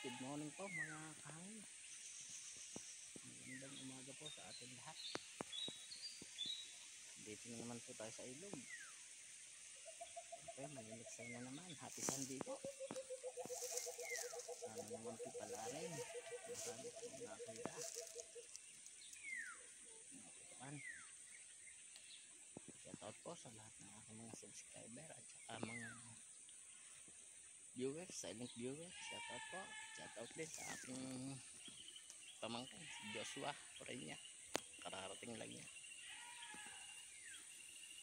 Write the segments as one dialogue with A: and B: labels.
A: Good morning po mga kahangin. Magandang umaga po sa ating lahat. Dito na naman po tayo sa ilog. Okay, mag-inexay na naman. Happy Sunday po. Sana naman po pala rin. Marami po nakakita. Shoutout po sa lahat ng aking mga subscriber at saka mga viewers, silent viewers. Shoutout po. Shoutout din sa aking pamangkin, Joshua Porenya. Kararating lang niya.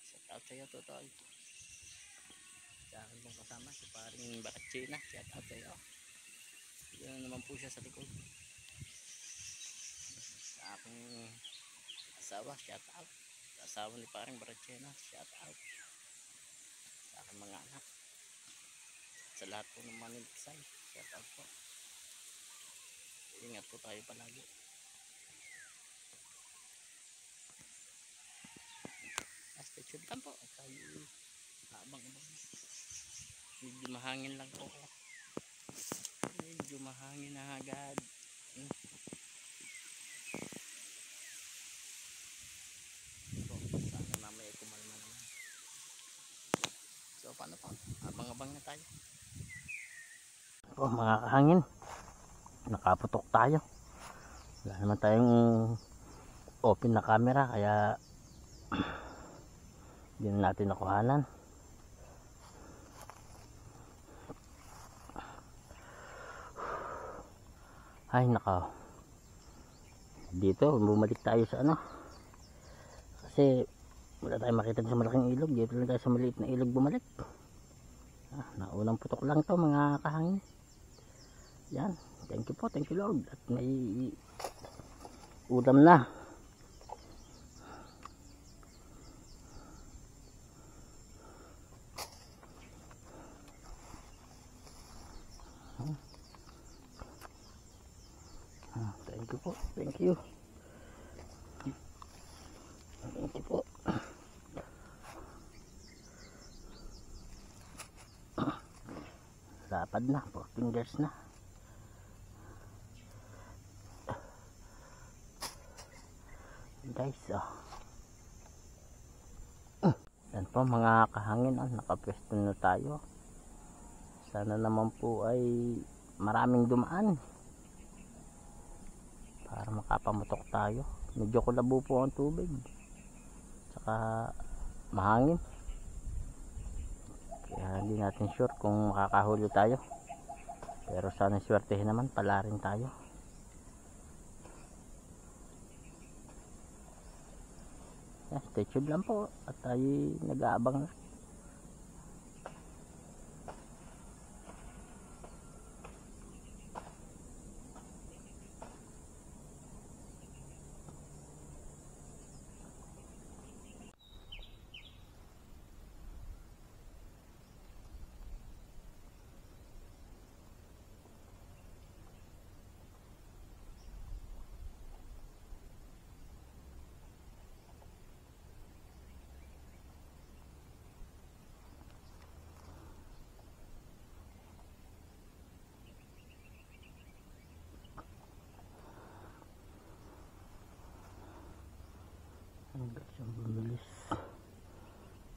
A: Shoutout sa iyo, Totoy. Sa akin pong kasama si paring Barachina. Shoutout sa iyo. Yan naman po siya sa likod. Sa aking asawa, shoutout. Sa asawa ni paring Barachina, shoutout. Sa aking mga anak. Sa lahat po ng maniliksay, shoutout po. Ingat po tayo palagi. Stay tuned lang po. Tayo habang-habang. Medyo mahangin lang po. Medyo mahangin na agad. Sana mamaya kumalma naman. So paano po? Abang-abang na tayo. Mga kahangin, nakaputok tayo. Wala naman tayong open na camera kaya hindi na natin nakuhanan. Ay naka, dito bumalik tayo sa ano, kasi wala tayong makita sa malaking ilog. Dito lang tayo sa maliit na ilog bumalik. Naunang putok lang to mga kahangin. Yan, thank you po, thank you Lord. At may ulam na. Thank you po, thank you. Thank you po. Lapad na, 4 fingers na. Guys, yan po mga kahangin, nakapwesto na tayo. Sana naman po ay maraming dumaan para makapamutok tayo. Medyo kulabo po ang tubig, saka mahangin, kaya hindi natin sure kung makakahuli tayo, pero sana swertehin naman, pala rin tayo. Stay tuned lang po at tayo nag-aabang na. Hanggang siyang bumilis.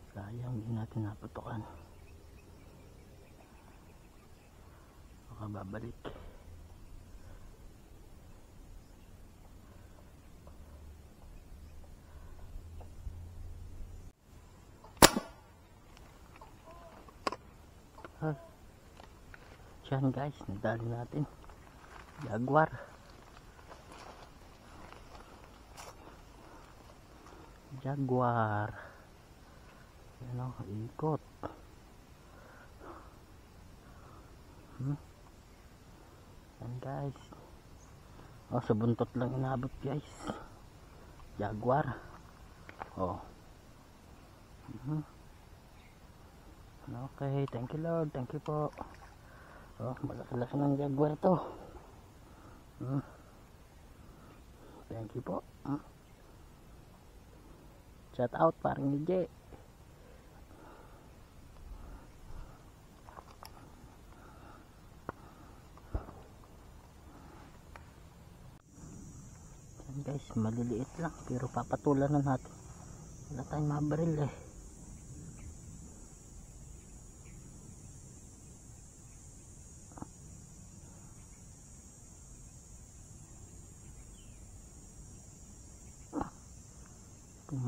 A: Sayang, hindi natin naputukan. Baka babalik. Diyan guys, nadali natin. Jaguar. Jaguar. Ano, ikot. Yan guys. Sa buntot lang inabot guys. Jaguar. Okay, thank you Lord, thank you po. Malaki-laki ng jaguar to. Thank you po. Shout out parang DJ. guys, maliliit lang pero papatulan na natin. Wala tayong mabaril eh.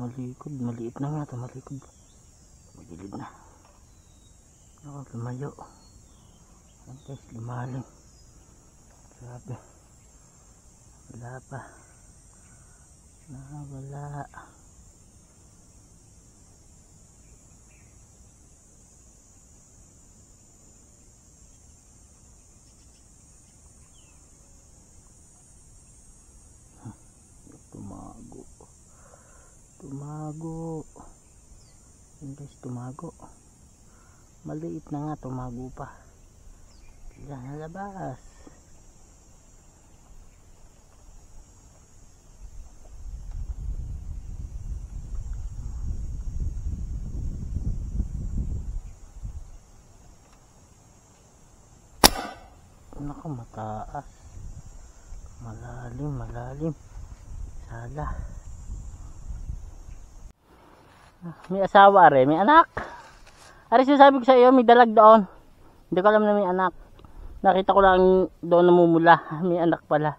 A: Malikod, maliit na nga ito, malikod. Magilid na. Ako, lumayo. Guys, lumalim. Grabe. Wala pa. Wala. Tumago. Yun guys, tumago. Maliit na nga, tumago pa. Diyan na labas. Naku, mataas. Malalim. Sala. May asawa rin, may anak. Ari, sinasabi ko sa iyo, may dalag doon. Hindi ko alam na may anak. Nakita ko lang doon namumula. May anak pala.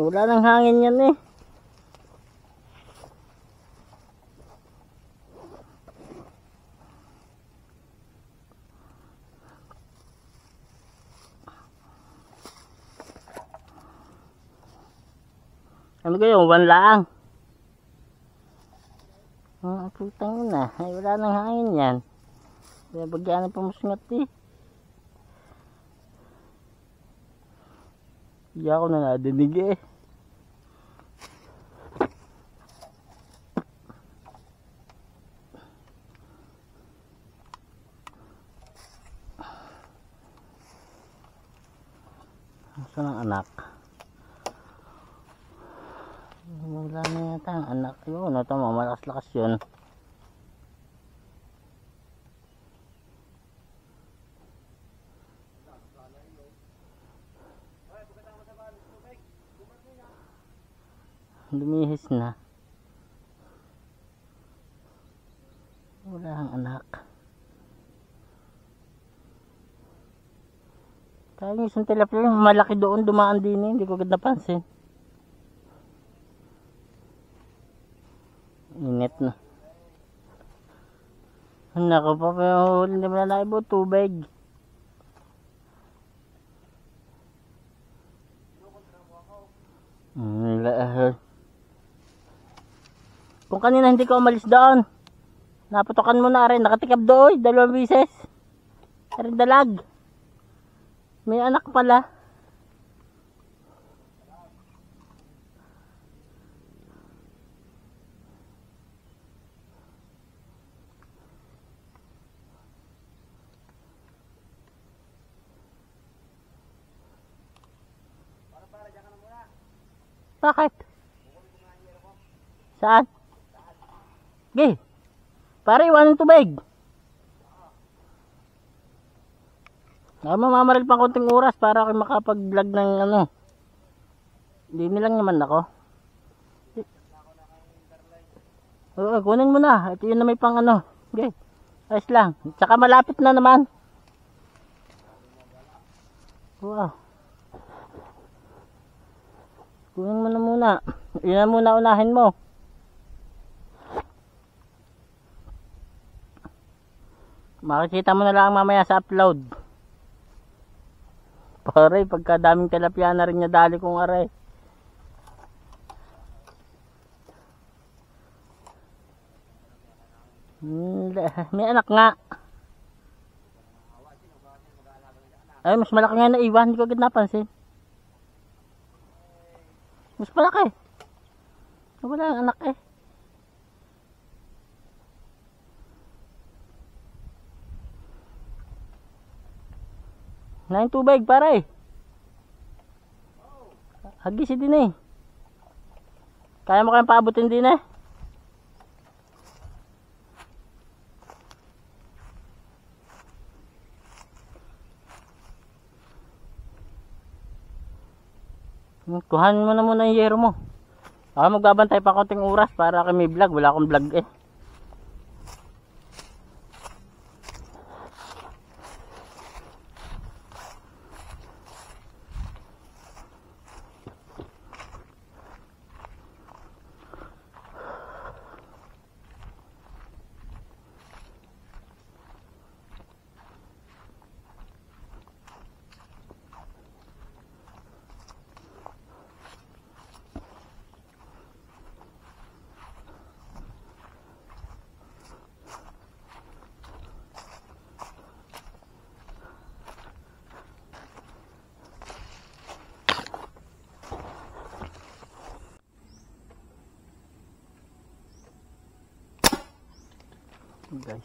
A: Wala nang hangin yan eh. Ano kayo? Wanlaang. Putang na. Ay, wala nang hangin yan. Kaya bagyan na pamusngat eh. Hindi ako na nadinig eh. Saan ang anak? Wala na yata ang anak. Yun, ito malakas-lakas yun. Lumihis na. Wala ang anak. Kaya yung isang tilapia malaki doon, dumaan din eh. Hindi ko agad napansin. Init na. Naku pa, pero hindi mo na naibo, tubig. Kung kanina hindi ka umalis doon, naputokan mo na rin, nakatikab doon, 2 beses. Rin dalag. May anak pala. Bakit? Saan? Okay. Para iwanan tubig. Mamamaril pang konting oras para ako makapag-vlog ng ano. Hindi nilang naman ako. Oo, kunin mo na. Ito yun na may pang ano. Okay. Ayos lang. Tsaka malapit na naman. Wow. Kunin mo na muna. Yun na muna unahin mo. Makikita mo na lang mamaya sa upload. Pare, pagkadaming tilapia na rin niya dali kong aray. May anak nga. Ay, mas malaki nga na iwan. Hindi ko agad napansin. Mas malaki. Wala ang anak eh. Nain tubig pare. Hagis din eh. Kaya mo kayang paabutin din eh. Kuhanin mo na muna yung yero mo. Ako magbabantay pa konting oras para kami vlog. Wala akong vlog eh. Guys,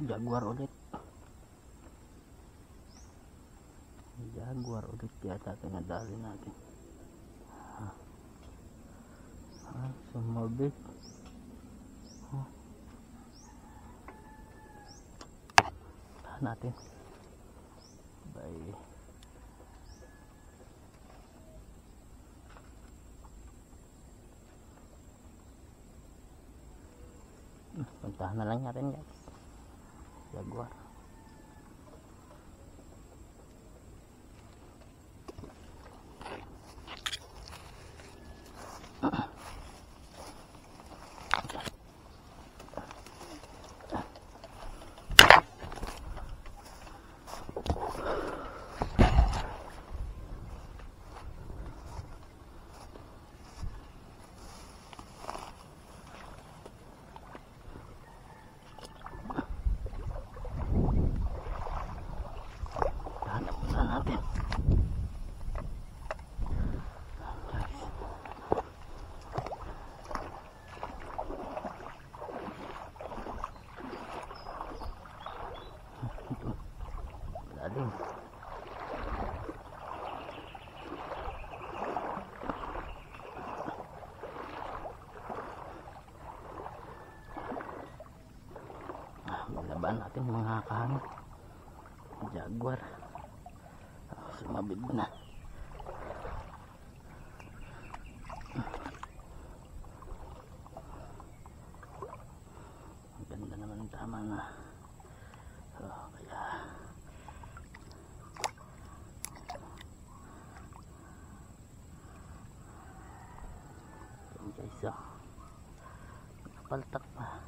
A: jaguar ulit yata tinadali natin. Sumabit natin bye. Puntahan na lang natin guys. Jaguar. Laban natin mga kahangin. Jaguar. Sumabit na. Ganda naman, tama na. Kaya guys, paltak pa.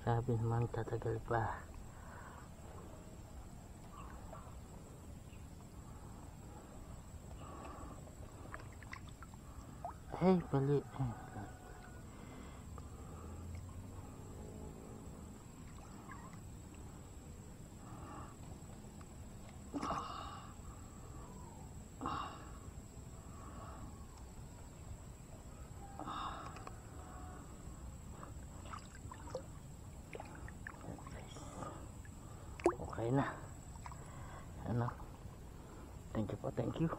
A: Sabi naman tatagal pa. Hey, bali. okay na. Ano, thank you po, thank you.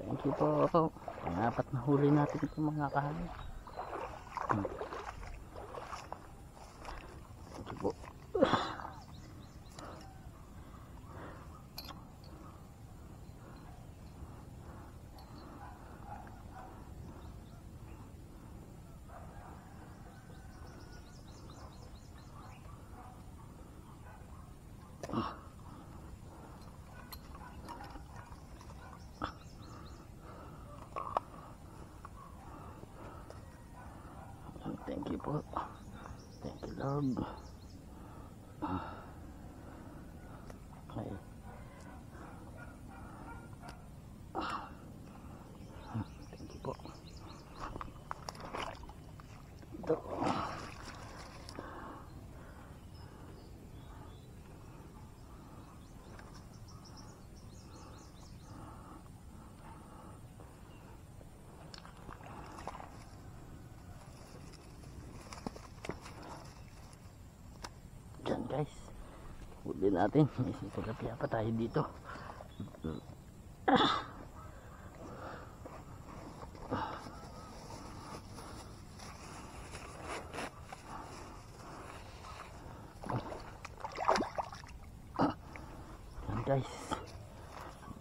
A: Thank you po. Pang-apat na huli natin ito mga kahangin. Thank you po. Thank you po. Thank you Lord. Okay. Thank you po. Ito. Diyan guys, huli natin. May tilapia pa tayo dito. Diyan guys,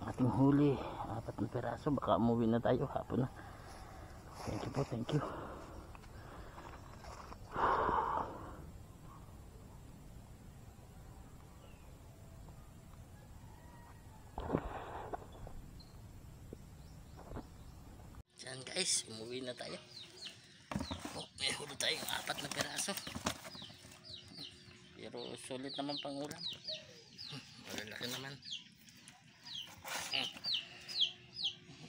A: ang ating huli, 4 na piraso. Baka umuwi na tayo, hapon na. Thank you po, thank you. Yan guys, umuwi na tayo. Oh, may huli tayong 4 na piraso. Pero sulit naman pang ulam. Malalaki naman.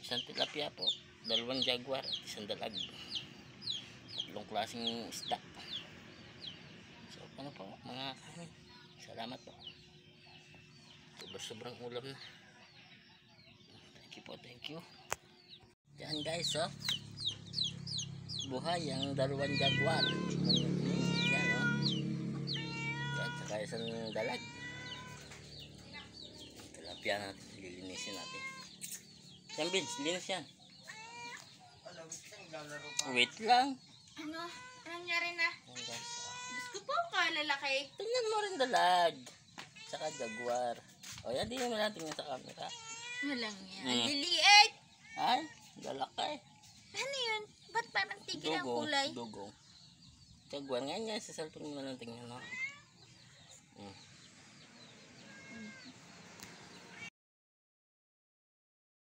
A: Isang tilapia po, 2 jaguar, 1 dalag. 3 klaseng isda. So ano po mga kahangin, salamat po. Sobrang ulam na. Thank you po, thank you. Yan guys, oh. Buhay ang 2 jaguar. Yan, oh. Yan, saka 1 dalag. Tilapia natin, lilinisin natin. Yan Vince, linis yan. Wait lang.
B: Ano? Anong nangyari na?
A: Yan guys, oh.
B: Diyos ko po, kalalaki.
A: Tingnan mo rin dalag. Saka jaguar. O yan, di naman natin sa camera.
B: Walang yan. Liliit!
A: Ay, lalaki.
B: Ano yun? Ba't parang tigil ang kulay?
A: Dugong. Jaguar nga sa cellphone mo na lang tingnan, no?